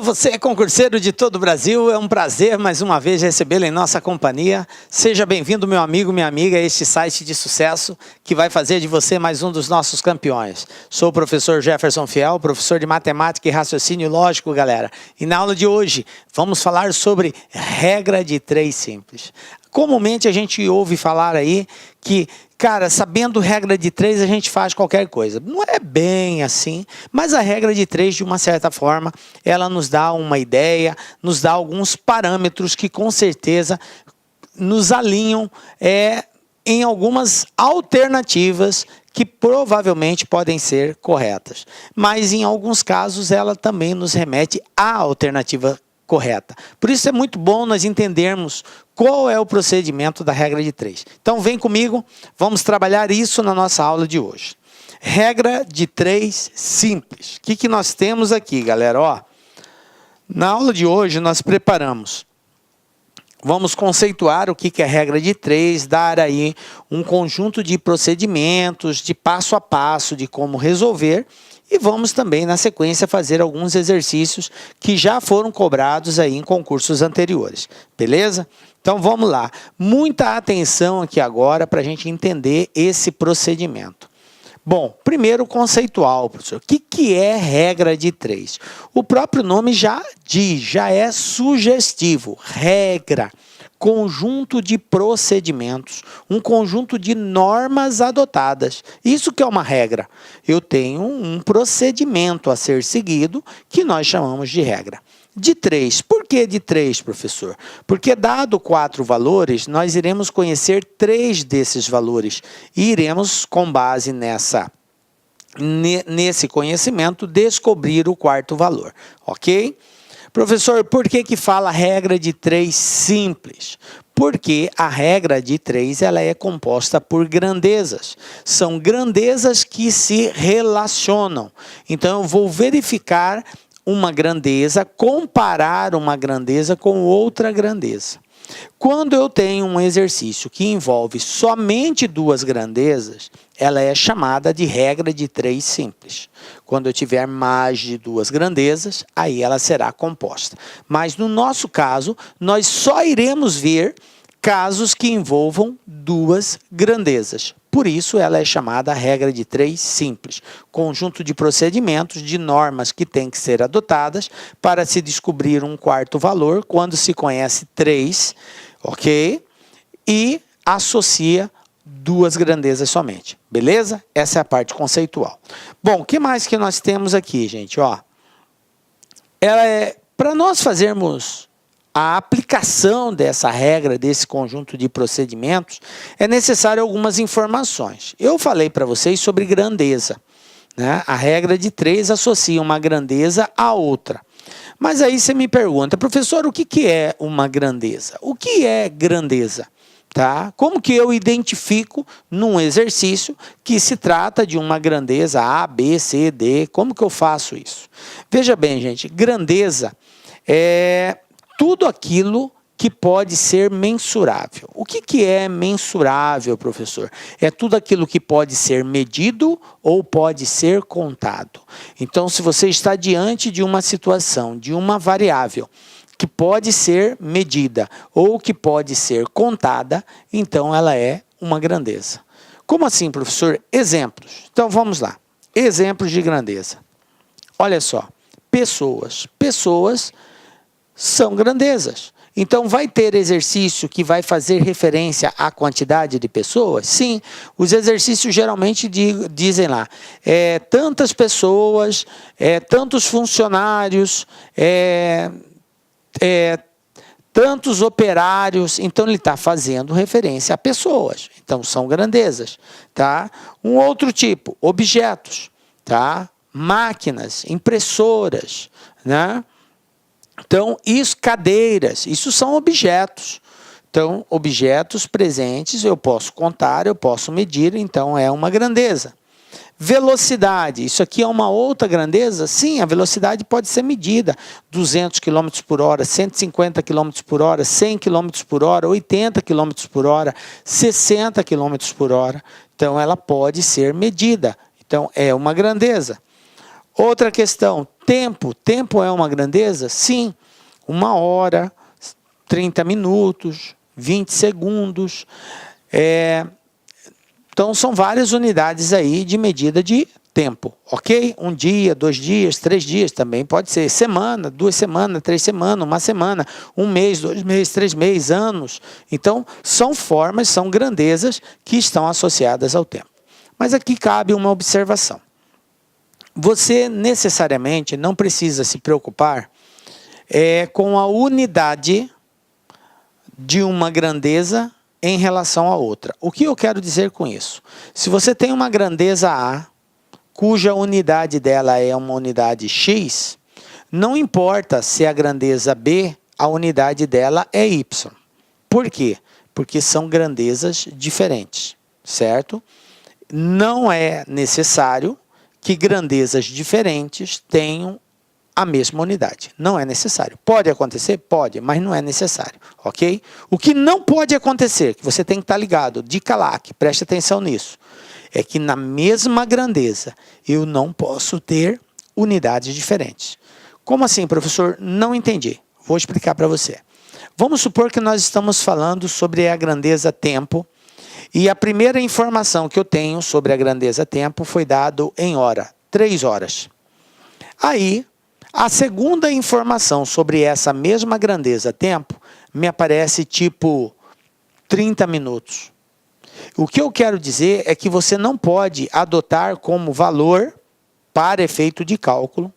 Você é concurseiro de todo o Brasil, é um prazer mais uma vez recebê-lo em nossa companhia. Seja bem-vindo, meu amigo, minha amiga, a este site de sucesso que vai fazer de você mais um dos nossos campeões. Sou o professor Jefferson Fiel, professor de matemática e raciocínio lógico, galera. E na aula de hoje vamos falar sobre regra de 3 simples. Comumente a gente ouve falar aí que, cara, sabendo regra de 3 a gente faz qualquer coisa. Não é bem assim, mas a regra de 3, de uma certa forma, ela nos dá uma ideia, nos dá alguns parâmetros que com certeza nos alinham em algumas alternativas que provavelmente podem ser corretas. Mas em alguns casos ela também nos remete à alternativa correta. Por isso é muito bom nós entendermos qual é o procedimento da regra de 3. Então vem comigo, vamos trabalhar isso na nossa aula de hoje. Regra de 3 simples. O que nós temos aqui, galera? Ó, na aula de hoje nós preparamos. Vamos conceituar o que é regra de 3, dar aí um conjunto de procedimentos, de passo a passo, de como resolver. E vamos também, na sequência, fazer alguns exercícios que já foram cobrados aí em concursos anteriores. Beleza? Então, vamos lá. Muita atenção aqui agora para a gente entender esse procedimento. Bom, primeiro conceitual, professor. O que é regra de 3? O próprio nome já diz, já é sugestivo. Regra. Conjunto de procedimentos, um conjunto de normas adotadas. Isso que é uma regra. Eu tenho um procedimento a ser seguido que nós chamamos de regra. De 3. Por que de 3, professor? Porque dado 4 valores, nós iremos conhecer 3 desses valores e iremos, com base nesse conhecimento, descobrir o 4º valor. Ok? Professor, por que fala regra de 3 simples? Porque a regra de 3 ela é composta por grandezas. São grandezas que se relacionam. Então, eu vou verificar uma grandeza, comparar uma grandeza com outra grandeza. Quando eu tenho um exercício que envolve somente 2 grandezas, ela é chamada de regra de 3 simples. Quando eu tiver mais de 2 grandezas, aí ela será composta. Mas no nosso caso, nós só iremos ver casos que envolvam 2 grandezas. Por isso, ela é chamada regra de 3 simples. Conjunto de procedimentos, de normas que têm que ser adotadas para se descobrir um 4º valor, quando se conhece 3, ok? E associa 2 grandezas somente, beleza? Essa é a parte conceitual. Bom, o que mais que nós temos aqui, gente? Ó, para nós fazermos a aplicação dessa regra, desse conjunto de procedimentos, é necessário algumas informações. Eu falei para vocês sobre grandeza, né? A regra de 3 associa uma grandeza a outra. Mas aí você me pergunta, professor, o que é uma grandeza? O que é grandeza? Tá? Como que eu identifico num exercício que se trata de uma grandeza A, B, C, D? Como que eu faço isso? Veja bem, gente, grandeza é tudo aquilo que pode ser mensurável. O que é mensurável, professor? É tudo aquilo que pode ser medido ou pode ser contado. Então, se você está diante de uma situação, de uma variável que pode ser medida ou que pode ser contada, então ela é uma grandeza. Como assim, professor? Exemplos. Então, vamos lá. Exemplos de grandeza. Olha só. Pessoas. Pessoas são grandezas. Então, vai ter exercício que vai fazer referência à quantidade de pessoas? Sim, os exercícios geralmente dizem lá, tantas pessoas, tantos funcionários, tantos operários. Então, ele está fazendo referência a pessoas. Então, são grandezas. Tá? Um outro tipo, objetos, tá? Máquinas, impressoras, né? Então, cadeiras, isso são objetos. Então, objetos presentes, eu posso contar, eu posso medir, então é uma grandeza. Velocidade, isso aqui é uma outra grandeza? Sim, a velocidade pode ser medida. 200 km por hora, 150 km por hora, 100 km por hora, 80 km por hora, 60 km por hora. Então, ela pode ser medida. Então, é uma grandeza. Outra questão, tempo. Tempo é uma grandeza? Sim. 1 hora, 30 minutos, 20 segundos. Então, são várias unidades aí de medida de tempo, ok? 1 dia, 2 dias, 3 dias, também pode ser. Semana, 2 semanas, 3 semanas, 1 semana, 1 mês, 2 meses, 3 meses, anos. Então, são formas, são grandezas que estão associadas ao tempo. Mas aqui cabe uma observação. Você necessariamente não precisa se preocupar com a unidade de uma grandeza em relação a outra. O que eu quero dizer com isso? Se você tem uma grandeza A, cuja unidade dela é uma unidade X, não importa se a grandeza B, a unidade dela é Y. Por quê? Porque são grandezas diferentes, certo? Não é necessário que grandezas diferentes tenham a mesma unidade. Não é necessário. Pode acontecer? Pode, mas não é necessário, ok? O que não pode acontecer, que você tem que estar ligado, dica lá, que preste atenção nisso, é que na mesma grandeza eu não posso ter unidades diferentes. Como assim, professor? Não entendi. Vou explicar para você. Vamos supor que nós estamos falando sobre a grandeza tempo, e a primeira informação que eu tenho sobre a grandeza tempo foi dado em hora, 3 horas. Aí, a segunda informação sobre essa mesma grandeza tempo me aparece tipo 30 minutos. O que eu quero dizer é que você não pode adotar como valor, para efeito de cálculo,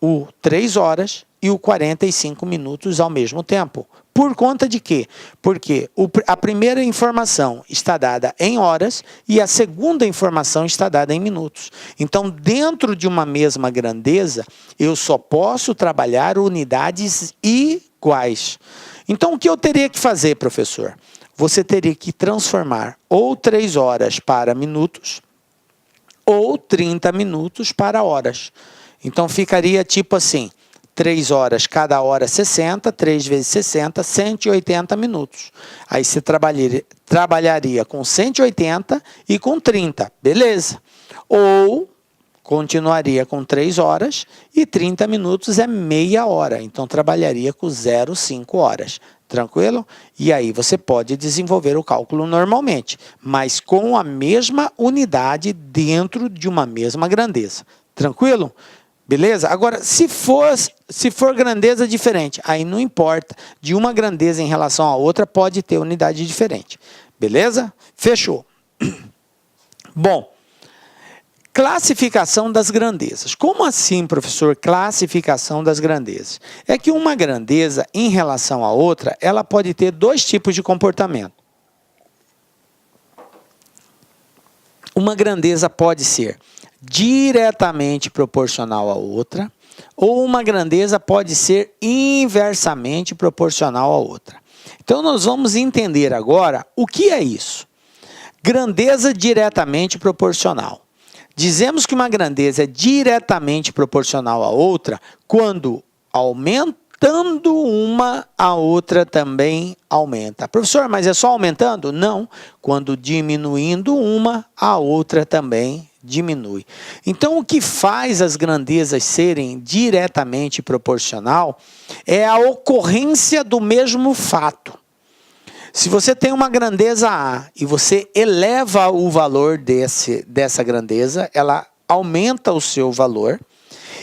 o 3 horas e o 45 minutos ao mesmo tempo. Por conta de quê? Porque a primeira informação está dada em horas e a segunda informação está dada em minutos. Então, dentro de uma mesma grandeza, eu só posso trabalhar unidades iguais. Então, o que eu teria que fazer, professor? Você teria que transformar ou 3 horas para minutos ou 30 minutos para horas. Então, ficaria tipo assim, 3 horas, cada hora 60, 3 vezes 60, 180 minutos. Aí você trabalharia com 180 e com 30, beleza. Ou continuaria com 3 horas e 30 minutos é meia hora. Então, trabalharia com 0,5 horas. Tranquilo? E aí você pode desenvolver o cálculo normalmente, mas com a mesma unidade dentro de uma mesma grandeza. Tranquilo? Beleza? Agora, se for grandeza diferente, aí não importa. De uma grandeza em relação à outra, pode ter unidade diferente. Beleza? Fechou. Bom, classificação das grandezas. Como assim, professor, classificação das grandezas? É que uma grandeza, em relação à outra, ela pode ter 2 tipos de comportamento. Uma grandeza pode ser diretamente proporcional à outra, ou uma grandeza pode ser inversamente proporcional à outra. Então, nós vamos entender agora o que é isso. Grandeza diretamente proporcional. Dizemos que uma grandeza é diretamente proporcional à outra quando aumentando uma, a outra também aumenta. Professor, mas é só aumentando? Não. Quando diminuindo uma, a outra também diminui. Então, o que faz as grandezas serem diretamente proporcional é a ocorrência do mesmo fato. Se você tem uma grandeza A e você eleva o valor dessa grandeza, ela aumenta o seu valor,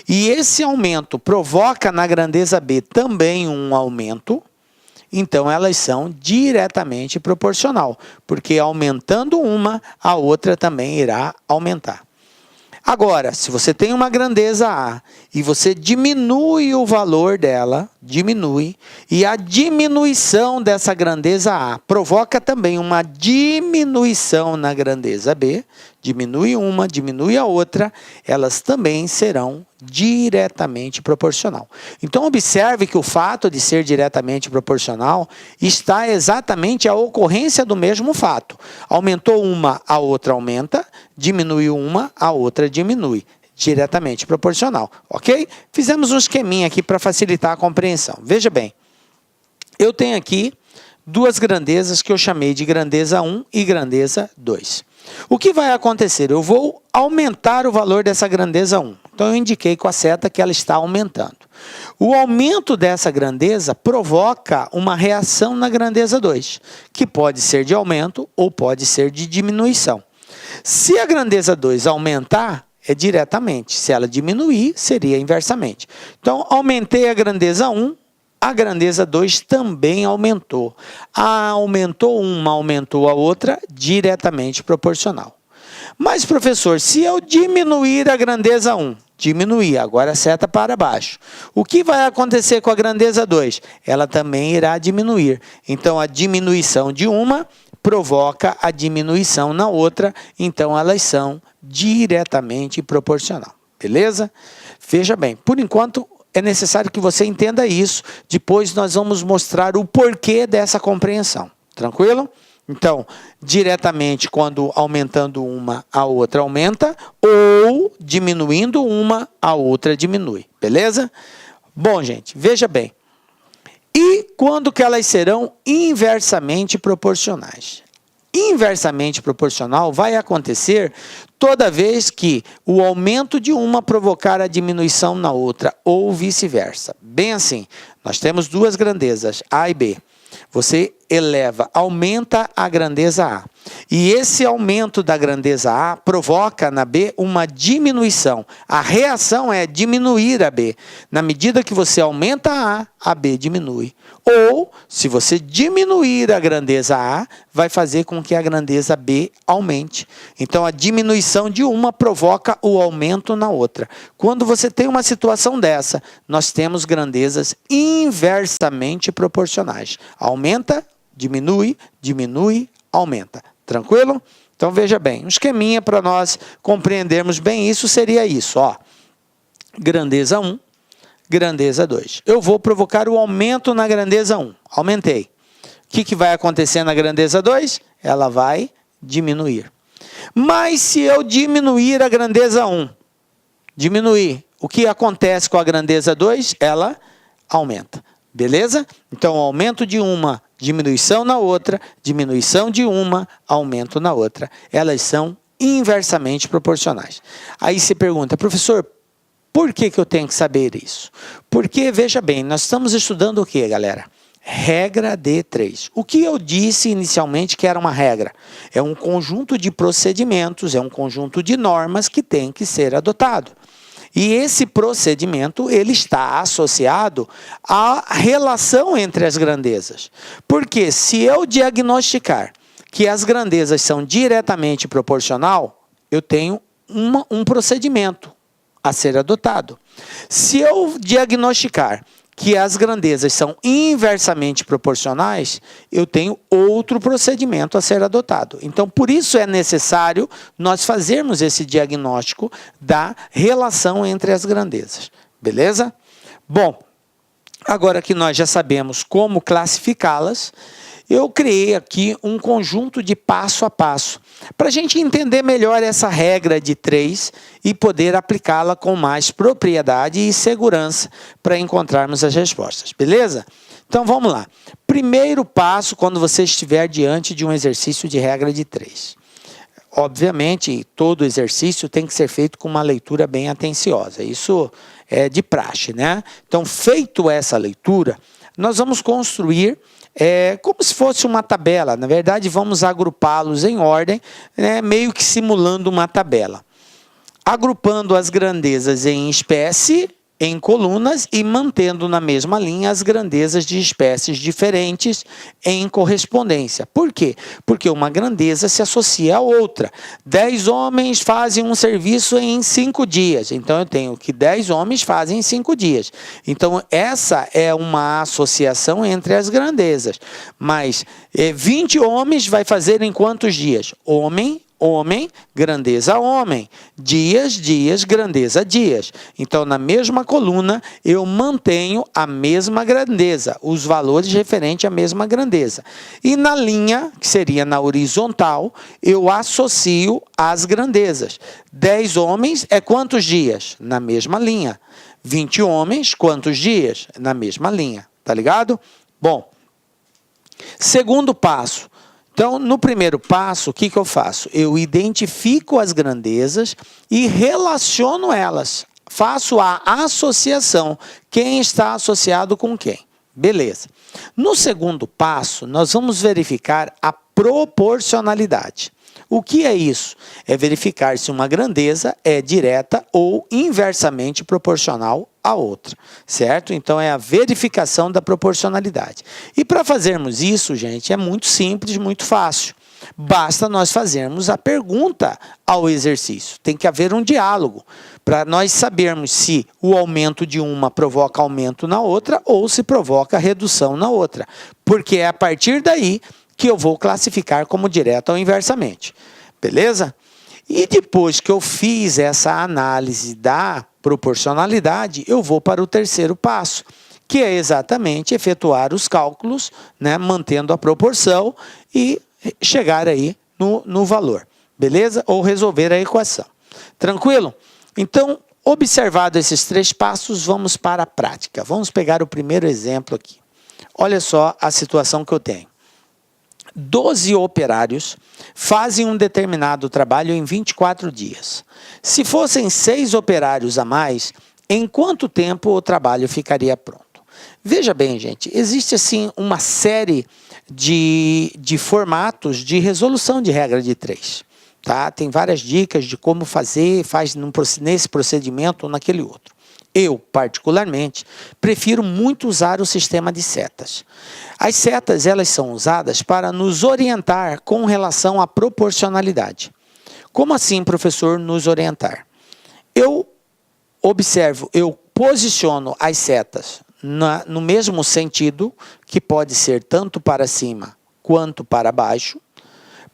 e esse aumento provoca na grandeza B também um aumento, então elas são diretamente proporcional, porque aumentando uma, a outra também irá aumentar. Agora, se você tem uma grandeza A e você diminui o valor dela, e a diminuição dessa grandeza A provoca também uma diminuição na grandeza B, diminui uma, diminui a outra, elas também serão diretamente proporcional. Então, observe que o fato de ser diretamente proporcional está exatamente a ocorrência do mesmo fato. Aumentou uma, a outra aumenta, diminuiu uma, a outra diminui. Diretamente proporcional, ok? Fizemos um esqueminha aqui para facilitar a compreensão. Veja bem, eu tenho aqui 2 grandezas que eu chamei de grandeza 1 e grandeza 2. O que vai acontecer? Eu vou aumentar o valor dessa grandeza 1. Então eu indiquei com a seta que ela está aumentando. O aumento dessa grandeza provoca uma reação na grandeza 2, que pode ser de aumento ou pode ser de diminuição. Se a grandeza 2 aumentar, é diretamente. Se ela diminuir, seria inversamente. Então, aumentei a grandeza 1, a grandeza 2 também aumentou. Aumentou uma, aumentou a outra, diretamente proporcional. Mas, professor, se eu diminuir a grandeza 1, diminuir, agora seta para baixo. O que vai acontecer com a grandeza 2? Ela também irá diminuir. Então, a diminuição de uma provoca a diminuição na outra, então elas são diretamente proporcional. Beleza? Veja bem, por enquanto é necessário que você entenda isso, depois nós vamos mostrar o porquê dessa compreensão. Tranquilo? Então, diretamente, quando aumentando uma, a outra aumenta, ou diminuindo uma, a outra diminui. Beleza? Bom, gente, veja bem. E quando que elas serão inversamente proporcionais? Inversamente proporcional vai acontecer toda vez que o aumento de uma provocar a diminuição na outra, ou vice-versa. Bem assim, nós temos duas grandezas, A e B. Você eleva, aumenta a grandeza A. E esse aumento da grandeza A provoca na B uma diminuição. A reação é diminuir a B. Na medida que você aumenta a B diminui. Ou, se você diminuir a grandeza A, vai fazer com que a grandeza B aumente. Então, a diminuição de uma provoca o aumento na outra. Quando você tem uma situação dessa, nós temos grandezas inversamente proporcionais. Aumenta, diminui, diminui, aumenta. Tranquilo? Então, veja bem, um esqueminha para nós compreendermos bem isso seria isso, ó. Grandeza 1, grandeza 2. Eu vou provocar o aumento na grandeza 1. Aumentei. O que vai acontecer na grandeza 2? Ela vai diminuir. Mas se eu diminuir a grandeza 1, diminuir, o que acontece com a grandeza 2? Ela aumenta. Beleza? Então, aumento de uma, diminuição na outra, diminuição de uma, aumento na outra. Elas são inversamente proporcionais. Aí você pergunta, professor, por que eu tenho que saber isso? Porque, veja bem, nós estamos estudando o que, galera? Regra de 3. O que eu disse inicialmente que era uma regra? É um conjunto de procedimentos, é um conjunto de normas que tem que ser adotado. E esse procedimento, ele está associado à relação entre as grandezas. Porque se eu diagnosticar que as grandezas são diretamente proporcional, eu tenho um procedimento a ser adotado. Se eu diagnosticar que as grandezas são inversamente proporcionais, eu tenho outro procedimento a ser adotado. Então, por isso é necessário nós fazermos esse diagnóstico da relação entre as grandezas. Beleza? Bom, agora que nós já sabemos como classificá-las, eu criei aqui um conjunto de passo a passo, para a gente entender melhor essa regra de 3 e poder aplicá-la com mais propriedade e segurança para encontrarmos as respostas, beleza? Então vamos lá. Primeiro passo quando você estiver diante de um exercício de regra de 3. Obviamente, todo exercício tem que ser feito com uma leitura bem atenciosa, isso é de praxe, né? Então, feito essa leitura, nós vamos construir como se fosse uma tabela. Na verdade, vamos agrupá-los em ordem, né, meio que simulando uma tabela. Agrupando as grandezas em espécie, em colunas, e mantendo na mesma linha as grandezas de espécies diferentes em correspondência. Por quê? Porque uma grandeza se associa a outra. 10 homens fazem um serviço em 5 dias. Então, eu tenho que 10 homens fazem em 5 dias. Então, essa é uma associação entre as grandezas. Mas 20 homens vai fazer em quantos dias? Homem, grandeza homem. Dias, dias, grandeza dias. Então, na mesma coluna, eu mantenho a mesma grandeza, os valores referentes à mesma grandeza. E na linha, que seria na horizontal, eu associo as grandezas. 10 homens é quantos dias? Na mesma linha. 20 homens, quantos dias? Na mesma linha. Tá ligado? Bom, segundo passo. Então, no primeiro passo, o que eu faço? Eu identifico as grandezas e relaciono elas. faço a associação. Quem está associado com quem? Beleza. No segundo passo, nós vamos verificar a proporcionalidade. O que é isso? É verificar se uma grandeza é direta ou inversamente proporcional à outra, certo? Então, é a verificação da proporcionalidade. E para fazermos isso, gente, é muito simples, muito fácil. Basta nós fazermos a pergunta ao exercício. Tem que haver um diálogo para nós sabermos se o aumento de uma provoca aumento na outra ou se provoca redução na outra. Porque é a partir daí que eu vou classificar como direta ou inversamente. Beleza? E depois que eu fiz essa análise da proporcionalidade, eu vou para o terceiro passo, que é exatamente efetuar os cálculos, né, mantendo a proporção e chegar aí no valor. Beleza? Ou resolver a equação. Tranquilo? Então, observado esses 3 passos, vamos para a prática. Vamos pegar o primeiro exemplo aqui. Olha só a situação que eu tenho. 12 operários fazem um determinado trabalho em 24 dias. Se fossem 6 operários a mais, em quanto tempo o trabalho ficaria pronto? Veja bem, gente, existe assim uma série de formatos de resolução de regra de 3. Tá? Tem várias dicas de como fazer, faz nesse procedimento ou naquele outro. Eu, particularmente, prefiro muito usar o sistema de setas. As setas, elas são usadas para nos orientar com relação à proporcionalidade. Como assim, professor, nos orientar? Eu observo, eu posiciono as setas no mesmo sentido, que pode ser tanto para cima quanto para baixo,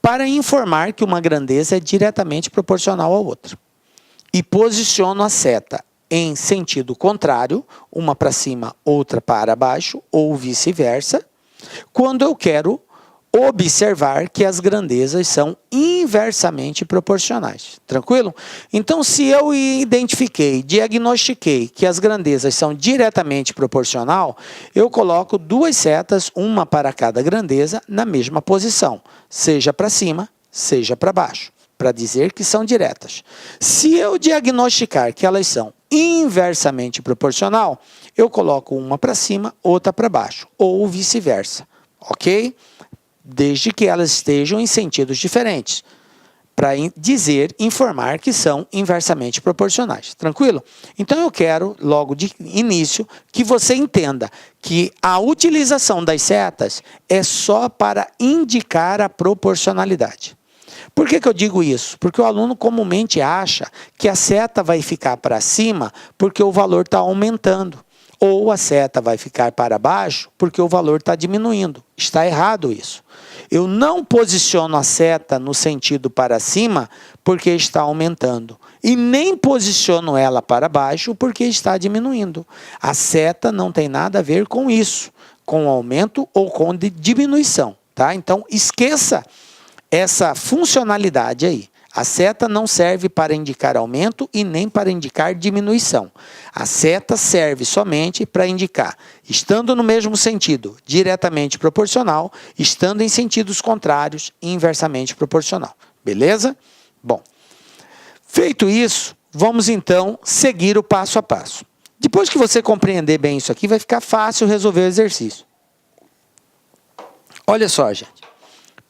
para informar que uma grandeza é diretamente proporcional à outra. E posiciono a seta em sentido contrário, uma para cima, outra para baixo, ou vice-versa, quando eu quero observar que as grandezas são inversamente proporcionais. Tranquilo? Então, se eu identifiquei, diagnostiquei que as grandezas são diretamente proporcional, eu coloco 2 setas, uma para cada grandeza, na mesma posição, seja para cima, seja para baixo, para dizer que são diretas. Se eu diagnosticar que elas são inversamente proporcional, eu coloco uma para cima, outra para baixo, ou vice-versa, ok? Desde que elas estejam em sentidos diferentes, para informar que são inversamente proporcionais. Tranquilo? Então, eu quero, logo de início, que você entenda que a utilização das setas é só para indicar a proporcionalidade. Por que eu digo isso? Porque o aluno comumente acha que a seta vai ficar para cima porque o valor está aumentando. Ou a seta vai ficar para baixo porque o valor está diminuindo. Está errado isso. Eu não posiciono a seta no sentido para cima porque está aumentando. E nem posiciono ela para baixo porque está diminuindo. A seta não tem nada a ver com isso, com aumento ou com diminuição. Tá? Então, esqueça essa funcionalidade aí. A seta não serve para indicar aumento e nem para indicar diminuição. A seta serve somente para indicar, estando no mesmo sentido, diretamente proporcional, estando em sentidos contrários, inversamente proporcional. Beleza? Bom, feito isso, vamos então seguir o passo a passo. Depois que você compreender bem isso aqui, vai ficar fácil resolver o exercício. Olha só, gente.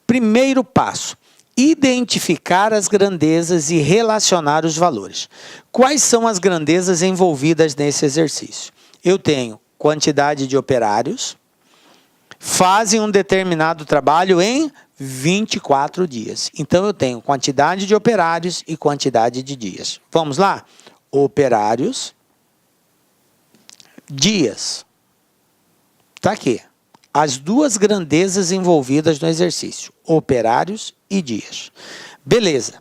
Primeiro passo. Identificar as grandezas e relacionar os valores. Quais são as grandezas envolvidas nesse exercício? Eu tenho quantidade de operários, fazem um determinado trabalho em 24 dias. Então, eu tenho quantidade de operários e quantidade de dias. Vamos lá? Operários, dias. Está aqui. As 2 grandezas envolvidas no exercício, operários e dias. Beleza.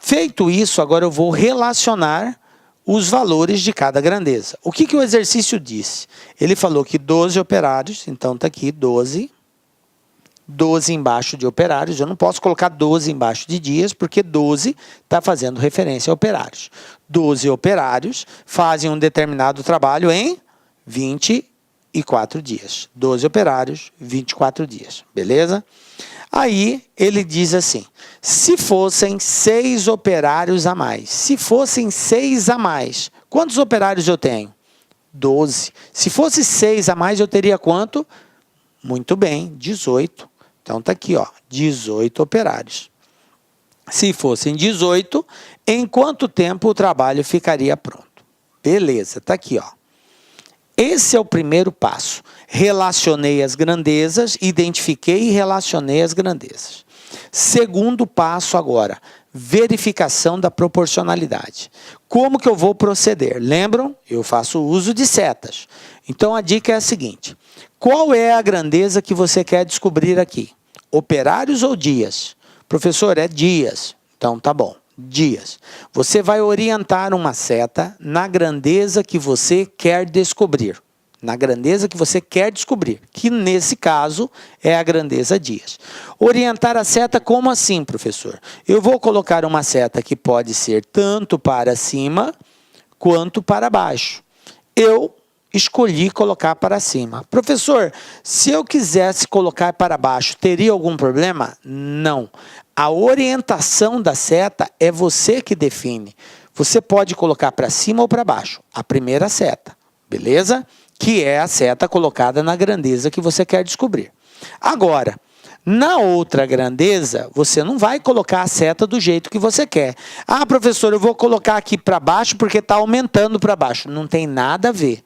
Feito isso, agora eu vou relacionar os valores de cada grandeza. O que o exercício disse? Ele falou que 12 operários, então está aqui 12. 12 embaixo de operários. Eu não posso colocar 12 embaixo de dias, porque 12 está fazendo referência a operários. 12 operários fazem um determinado trabalho em 24 dias. 12 operários, 24 dias. Beleza? Aí, ele diz assim, se fossem 6 operários a mais. Se fossem 6 a mais, Quantos operários eu tenho? 12. Se fosse 6 a mais, eu teria quanto? Muito bem, 18. Então está aqui, ó, 18 operários. Se fossem 18, em quanto tempo o trabalho ficaria pronto? Beleza, está aqui, ó. Esse é o primeiro passo. Relacionei as grandezas, identifiquei e relacionei as grandezas. Segundo passo agora, verificação da proporcionalidade. Como que eu vou proceder? Lembram? Eu faço uso de setas. Então a dica é a seguinte: qual é a grandeza que você quer descobrir aqui? Operários ou dias? Professor, é dias. Então tá bom, dias. Você vai orientar uma seta na grandeza que você quer descobrir. Na grandeza que você quer descobrir, que nesse caso é a grandeza dias. Orientar a seta como assim, professor? Eu vou colocar uma seta que pode ser tanto para cima quanto para baixo. Eu escolhi colocar para cima. Professor, se eu quisesse colocar para baixo, teria algum problema? Não. A orientação da seta é você que define. Você pode colocar para cima ou para baixo. A primeira seta, beleza? Que é a seta colocada na grandeza que você quer descobrir. Agora, na outra grandeza, você não vai colocar a seta do jeito que você quer. Ah, professor, eu vou colocar aqui para baixo porque está aumentando para baixo. Não tem nada a ver.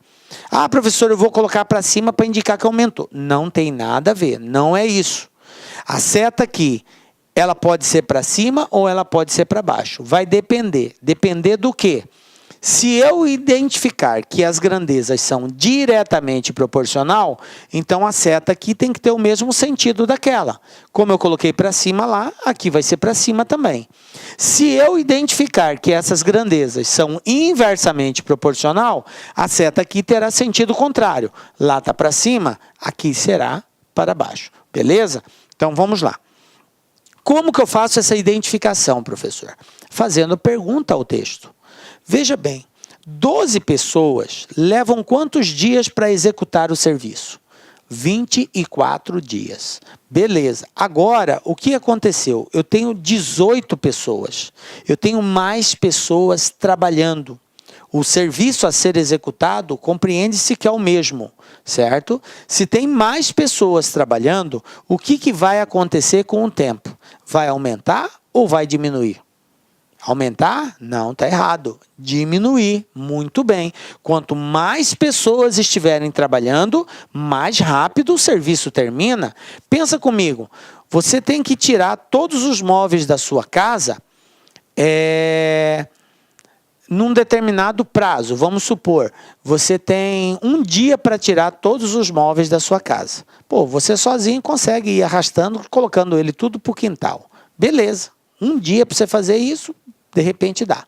Ah, professor, eu vou colocar para cima para indicar que aumentou. Não tem nada a ver, não é isso. A seta aqui, ela pode ser para cima ou ela pode ser para baixo. Vai depender. Depender do quê? Se eu identificar que as grandezas são diretamente proporcional, então a seta aqui tem que ter o mesmo sentido daquela. Como eu coloquei para cima lá, aqui vai ser para cima também. Se eu identificar que essas grandezas são inversamente proporcional, a seta aqui terá sentido contrário. Lá está para cima, aqui será para baixo. Beleza? Então vamos lá. Como que eu faço essa identificação, professor? Fazendo pergunta ao texto. Veja bem, 12 pessoas levam quantos dias para executar o serviço? 24 dias. Beleza. Agora, o que aconteceu? Eu tenho 18 pessoas. Eu tenho mais pessoas trabalhando. O serviço a ser executado compreende-se que é o mesmo, certo? Se tem mais pessoas trabalhando, o que vai acontecer com o tempo? Vai aumentar ou vai diminuir? Aumentar? Não, está errado. Diminuir. Muito bem. Quanto mais pessoas estiverem trabalhando, mais rápido o serviço termina. Pensa comigo. Você tem que tirar todos os móveis da sua casa num determinado prazo. Vamos supor, você tem um dia para tirar todos os móveis da sua casa. Pô, você sozinho consegue ir arrastando, colocando ele tudo para o quintal. Beleza. Um dia para você fazer isso, de repente dá.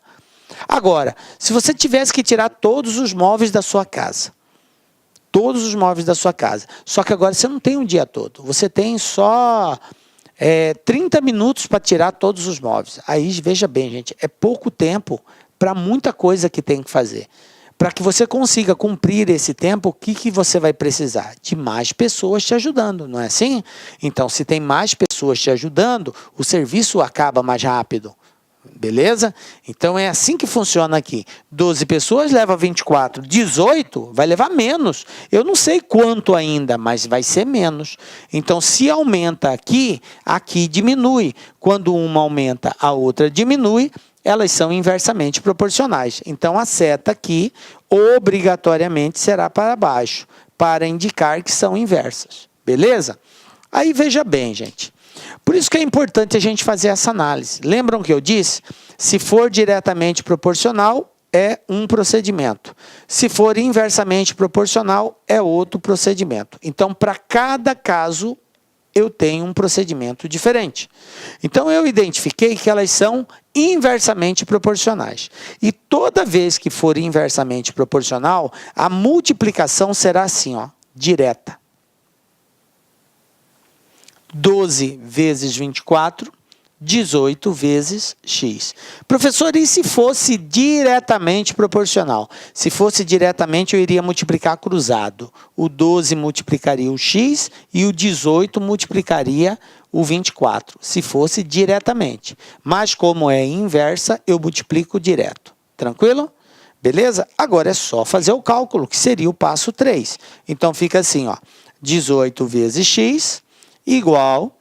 Agora, se você tivesse que tirar todos os móveis da sua casa, só que agora você não tem um dia todo, você tem só 30 minutos para tirar todos os móveis. Aí, veja bem, gente, é pouco tempo para muita coisa que tem que fazer. Para que você consiga cumprir esse tempo, o que você vai precisar? De mais pessoas te ajudando, não é assim? Então, se tem mais pessoas te ajudando, o serviço acaba mais rápido. Beleza? Então, é assim que funciona aqui. 12 pessoas leva 24. 18 vai levar menos. Eu não sei quanto ainda, mas vai ser menos. Então, se aumenta aqui, aqui diminui. Quando uma aumenta, a outra diminui. Elas são inversamente proporcionais. Então, a seta aqui, obrigatoriamente, será para baixo, para indicar que são inversas. Beleza? Aí, veja bem, gente. Por isso que é importante a gente fazer essa análise. Lembram que eu disse? Se for diretamente proporcional, é um procedimento. Se for inversamente proporcional, é outro procedimento. Então, para cada caso, eu tenho um procedimento diferente. Então, eu identifiquei que elas são inversamente proporcionais. E toda vez que for inversamente proporcional, a multiplicação será assim, ó, direta. 12 vezes 24, 18 vezes x. Professor, e se fosse diretamente proporcional? Se fosse diretamente, eu iria multiplicar cruzado. O 12 multiplicaria o x e o 18 multiplicaria o 24, se fosse diretamente. Mas como é inversa, eu multiplico direto. Tranquilo? Beleza? Agora é só fazer o cálculo, que seria o passo 3. Então fica assim, ó, 18 vezes x igual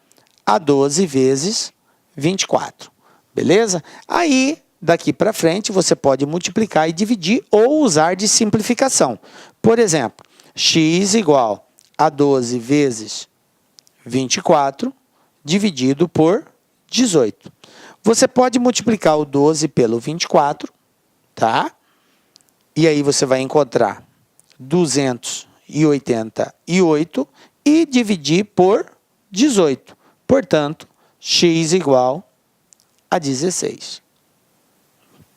a 12 vezes 24. Beleza? Aí, daqui para frente, você pode multiplicar e dividir ou usar de simplificação. Por exemplo, x igual a 12 vezes 24 dividido por 18. Você pode multiplicar o 12 pelo 24, tá? E aí você vai encontrar 288 e dividir por 18. Portanto, x igual a 16.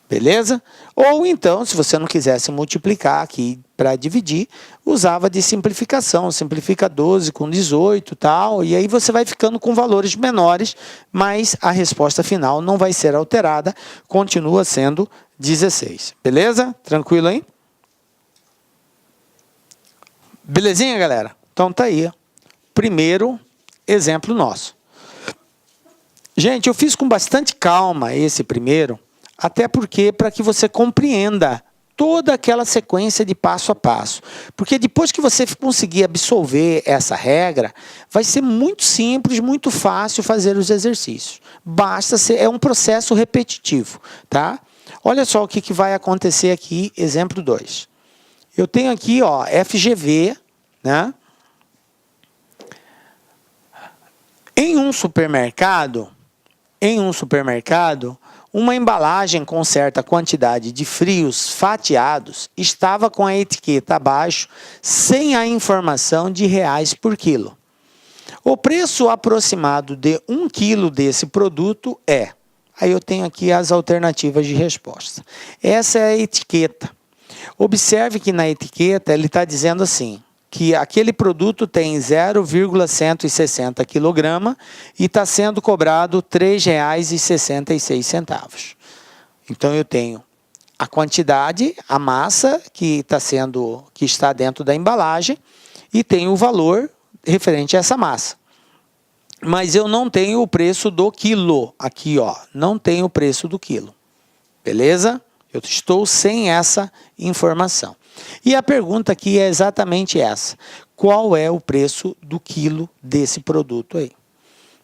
Beleza? Ou então, se você não quisesse multiplicar aqui para dividir, usava de simplificação. Simplifica 12 com 18 e tal, e aí você vai ficando com valores menores, mas a resposta final não vai ser alterada, continua sendo 16. Beleza? Tranquilo aí? Belezinha, galera? Então tá aí. Primeiro exemplo nosso. Gente, eu fiz com bastante calma esse primeiro, até porque para que você compreenda toda aquela sequência de passo a passo. Porque depois que você conseguir absorver essa regra, vai ser muito simples, muito fácil fazer os exercícios. Basta ser, é um processo repetitivo, tá? Olha só o que vai acontecer aqui, exemplo 2. Eu tenho aqui, ó, FGV, né? Em um supermercado, uma embalagem com certa quantidade de frios fatiados estava com a etiqueta abaixo, sem a informação de reais por quilo. O preço aproximado de 1 quilo desse produto é... Aí eu tenho aqui as alternativas de resposta. Essa é a etiqueta. Observe que na etiqueta ele está dizendo assim, que aquele produto tem 0,160 kg e está sendo cobrado R$ 3,66. Então, eu tenho a quantidade, a massa que está dentro da embalagem e tenho o valor referente a essa massa. Mas eu não tenho o preço do quilo. Aqui, ó, não tenho o preço do quilo. Beleza? Eu estou sem essa informação. E a pergunta aqui é exatamente essa. Qual é o preço do quilo desse produto aí?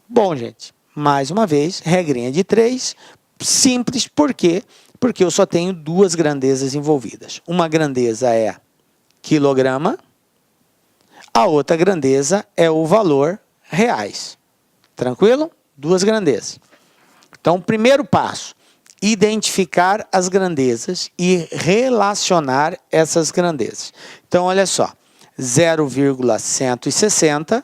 Bom, gente, mais uma vez, regrinha de 3, simples, por quê? Porque eu só tenho 2 grandezas envolvidas. Uma grandeza é quilograma, a outra grandeza é o valor reais. Tranquilo? 2 grandezas. Então, primeiro passo, identificar as grandezas e relacionar essas grandezas. Então, olha só, 0,160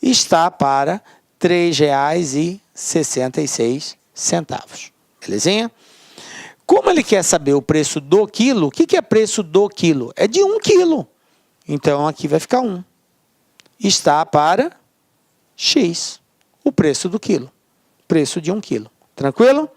está para R$ 3,66. Belezinha? Como ele quer saber o preço do quilo, o que é preço do quilo? É de 1 quilo. Então, aqui vai ficar 1. Está para X, o preço do quilo. Preço de 1 quilo. Tranquilo?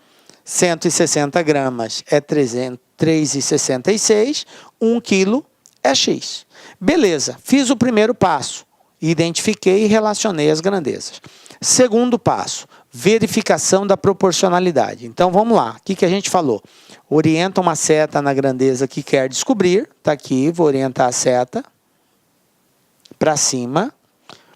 160 gramas é 3,66. 1 quilo é X. Beleza, fiz o primeiro passo. Identifiquei e relacionei as grandezas. Segundo passo, verificação da proporcionalidade. Então, vamos lá. O que a gente falou? Orienta uma seta na grandeza que quer descobrir. Está aqui, vou orientar a seta para cima.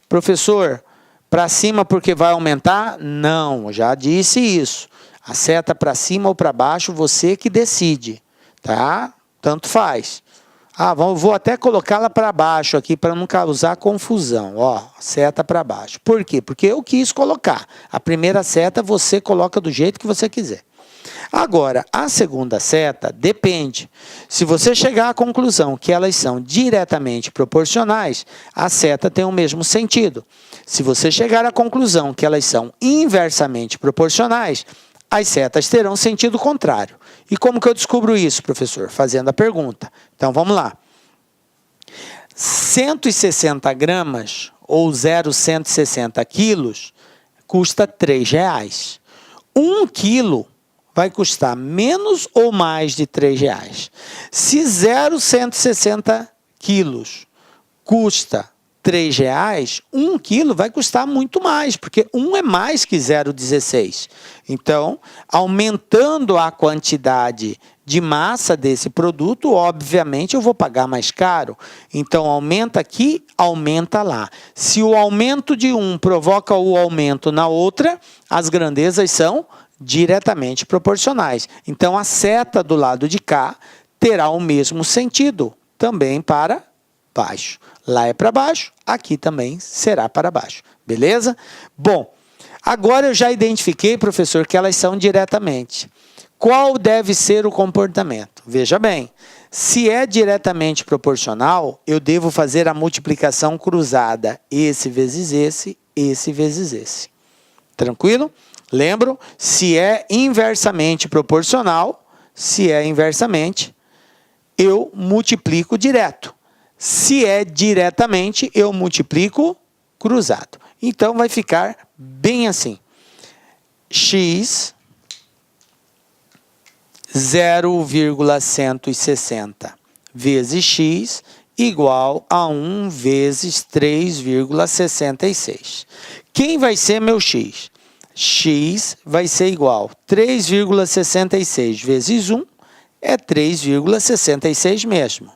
Professor, para cima porque vai aumentar? Não, já disse isso. A seta para cima ou para baixo, você que decide, tá? Tanto faz. Vou até colocá-la para baixo aqui para não causar confusão. Ó, seta para baixo. Por quê? Porque eu quis colocar. A primeira seta você coloca do jeito que você quiser. Agora, a segunda seta depende. Se você chegar à conclusão que elas são diretamente proporcionais, a seta tem o mesmo sentido. Se você chegar à conclusão que elas são inversamente proporcionais, as setas terão sentido contrário. E como que eu descubro isso, professor? Fazendo a pergunta. Então, vamos lá. 160 gramas ou 0,160 quilos custa R$ 3,00. 1 quilo vai custar menos ou mais de R$ 3,00. Se 0,160 quilos custa R$3, 1 quilo vai custar muito mais, porque 1 é mais que 0,16. Então, aumentando a quantidade de massa desse produto, obviamente eu vou pagar mais caro. Então, aumenta aqui, aumenta lá. Se o aumento de um provoca o aumento na outra, as grandezas são diretamente proporcionais. Então, a seta do lado de cá terá o mesmo sentido, também para baixo. Lá é para baixo, aqui também será para baixo. Beleza? Bom, agora eu já identifiquei, professor, que elas são diretamente. Qual deve ser o comportamento? Veja bem, se é diretamente proporcional, eu devo fazer a multiplicação cruzada. Esse vezes esse vezes esse. Tranquilo? Lembro, se é inversamente proporcional, eu multiplico direto. Se é diretamente, eu multiplico cruzado. Então, vai ficar bem assim. X 0,160 vezes x igual a 1 vezes 3,66. Quem vai ser meu x? X vai ser igual a 3,66 vezes 1 é 3,66 mesmo.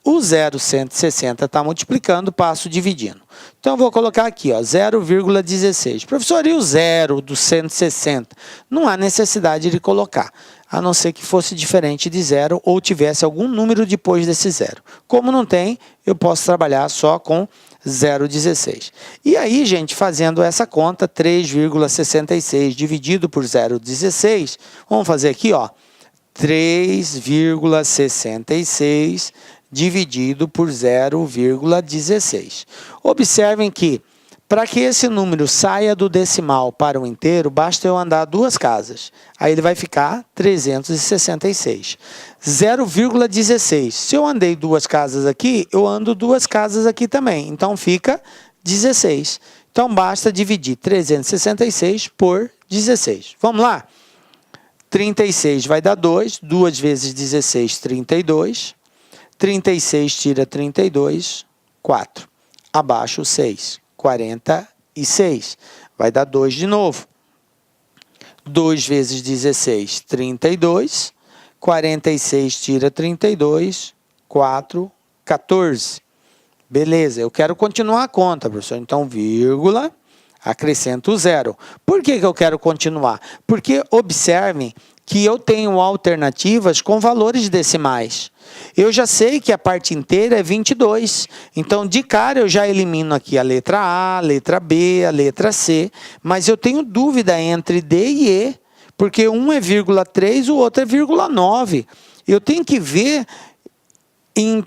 O 0,160 está multiplicando, passo dividindo. Então, eu vou colocar aqui, 0,16. Professor, e o zero do 160? Não há necessidade de colocar, a não ser que fosse diferente de zero ou tivesse algum número depois desse zero. Como não tem, eu posso trabalhar só com 0,16. E aí, gente, fazendo essa conta, 3,66 dividido por 0,16, vamos fazer aqui, 3,66 dividido por 0,16. Observem que, para que esse número saia do decimal para o inteiro, basta eu andar 2 casas. Aí ele vai ficar 366. 0,16. Se eu andei 2 casas aqui, eu ando 2 casas aqui também. Então, fica 16. Então, basta dividir 366 por 16. Vamos lá? 36 vai dar 2. 2 vezes 16, 32. 36 tira 32, 4. Abaixo 6, 46. Vai dar 2 de novo. 2 vezes 16, 32. 46 tira 32, 4, 14. Beleza, eu quero continuar a conta, professor. Então, vírgula, acrescento 0. Por que eu quero continuar? Porque observem que eu tenho alternativas com valores decimais. Eu já sei que a parte inteira é 22. Então, de cara, eu já elimino aqui a letra A, a letra B, a letra C. Mas eu tenho dúvida entre D e E, porque um é 0,3, o outro é 0,9. Eu tenho que ver em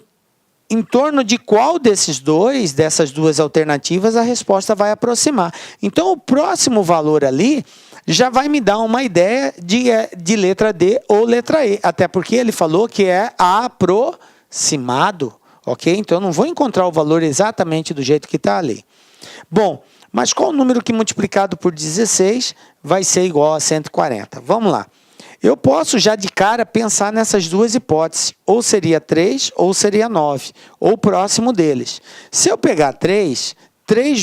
torno de qual dessas duas alternativas, a resposta vai aproximar. Então, o próximo valor ali já vai me dar uma ideia de letra D ou letra E, até porque ele falou que é aproximado, ok? Então, eu não vou encontrar o valor exatamente do jeito que está ali. Bom, mas qual o número que multiplicado por 16 vai ser igual a 140? Vamos lá. Eu posso já de cara pensar nessas duas hipóteses, ou seria 3 ou seria 9, ou próximo deles. Se eu pegar 3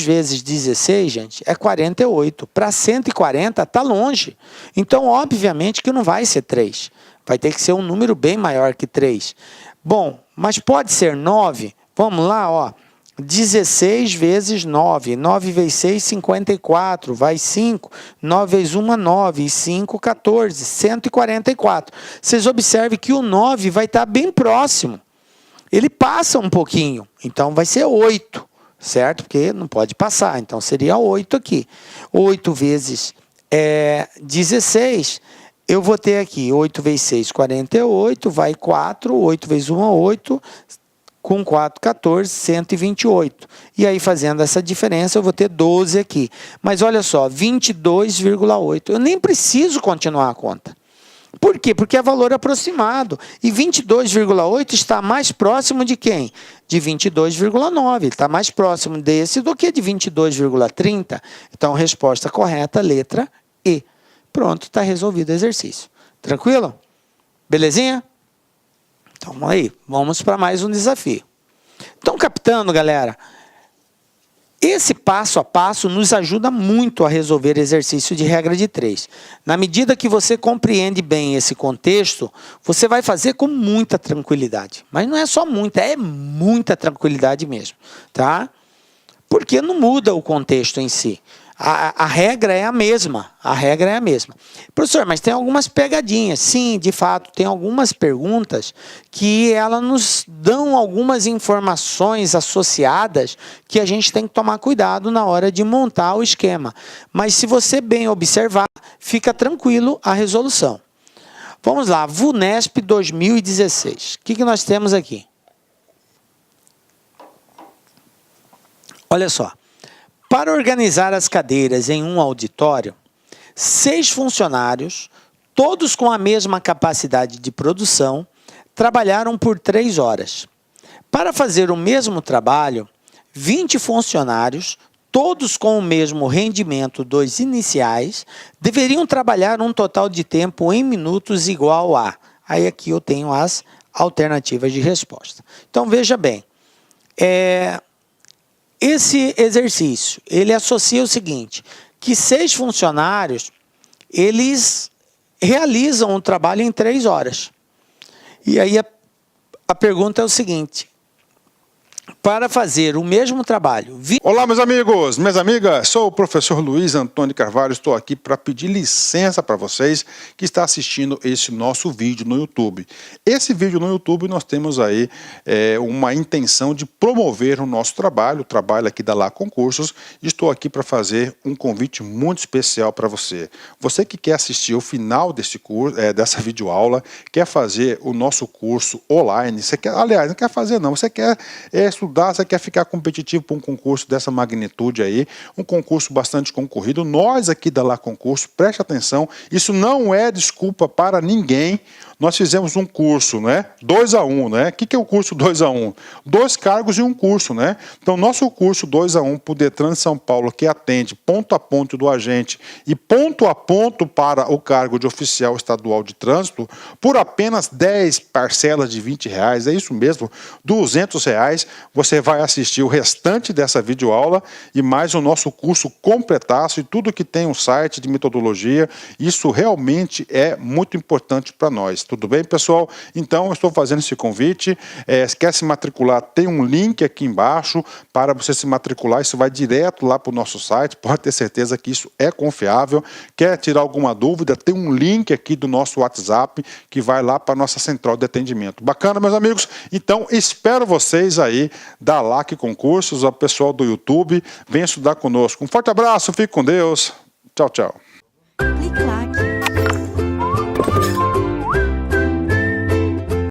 vezes 16, gente, é 48. Para 140 está longe. Então, obviamente que não vai ser 3. Vai ter que ser um número bem maior que 3. Bom, mas pode ser 9? Vamos lá, 16 vezes 9. 9 vezes 6, 54. Vai 5. 9 vezes 1, 9. E 5, 14. 144. Vocês observem que o 9 vai estar bem próximo. Ele passa um pouquinho. Então, vai ser 8. Certo? Porque não pode passar. Então, seria 8 aqui. 8 vezes 16. Eu vou ter aqui 8 vezes 6, 48. Vai 4. 8 vezes 1, 8. Com 4, 14, 128. E aí, fazendo essa diferença, eu vou ter 12 aqui. Mas olha só, 22,8. Eu nem preciso continuar a conta. Por quê? Porque é valor aproximado. E 22,8 está mais próximo de quem? De 22,9. Está mais próximo desse do que de 22,30. Então, resposta correta, letra E. Pronto, está resolvido o exercício. Tranquilo? Belezinha? Então, aí, vamos para mais um desafio. Estão captando, galera? Esse passo a passo nos ajuda muito a resolver exercício de regra de 3. Na medida que você compreende bem esse contexto, você vai fazer com muita tranquilidade. Mas não é só muita, é muita tranquilidade mesmo, tá? Porque não muda o contexto em si. A regra é a mesma, Professor, mas tem algumas pegadinhas. Sim, de fato, tem algumas perguntas que elas nos dão algumas informações associadas que a gente tem que tomar cuidado na hora de montar o esquema. Mas se você bem observar, fica tranquilo a resolução. Vamos lá, VUNESP 2016. O que nós temos aqui? Olha só. Para organizar as cadeiras em um auditório, 6 funcionários, todos com a mesma capacidade de produção, trabalharam por 3 horas. Para fazer o mesmo trabalho, 20 funcionários, todos com o mesmo rendimento dos iniciais, deveriam trabalhar um total de tempo em minutos igual a... Aí aqui eu tenho as alternativas de resposta. Então, veja bem, esse exercício, ele associa o seguinte, que 6 funcionários, eles realizam o trabalho em 3 horas. E aí a pergunta é o seguinte, para fazer o mesmo trabalho... Olá, meus amigos, minhas amigas, sou o professor Luiz Antônio Carvalho, estou aqui para pedir licença para vocês que estão assistindo esse nosso vídeo no YouTube. Esse vídeo no YouTube nós temos aí uma intenção de promover o nosso trabalho, o trabalho aqui da Lá Concursos, e estou aqui para fazer um convite muito especial para você. Você que quer assistir o final desse curso, dessa videoaula, quer fazer o nosso curso online, você quer, aliás, não quer fazer não, você quer estudar, você quer ficar competitivo para um concurso dessa magnitude aí, um concurso bastante concorrido, nós aqui da Lá Concurso, preste atenção, isso não é desculpa para ninguém. Nós fizemos um curso, né? 2 a 1, né? O que é o curso 2 a 1? 2 cargos e um curso, né? Então, nosso curso 2 a 1 para o Detran de São Paulo, que atende ponto a ponto do agente e ponto a ponto para o cargo de oficial estadual de trânsito, por apenas 10 parcelas de R$20, é isso mesmo, R$200, você vai assistir o restante dessa videoaula e mais o nosso curso completaço e tudo que tem um site de metodologia. Isso realmente é muito importante para nós. Tudo bem, pessoal? Então, eu estou fazendo esse convite. Quer se matricular, tem um link aqui embaixo para você se matricular. Isso vai direto lá para o nosso site. Pode ter certeza que isso é confiável. Quer tirar alguma dúvida, tem um link aqui do nosso WhatsApp que vai lá para a nossa central de atendimento. Bacana, meus amigos? Então, espero vocês aí da LAC Concursos, o pessoal do YouTube. Venha estudar conosco. Um forte abraço, fique com Deus. Tchau, tchau. Clique lá.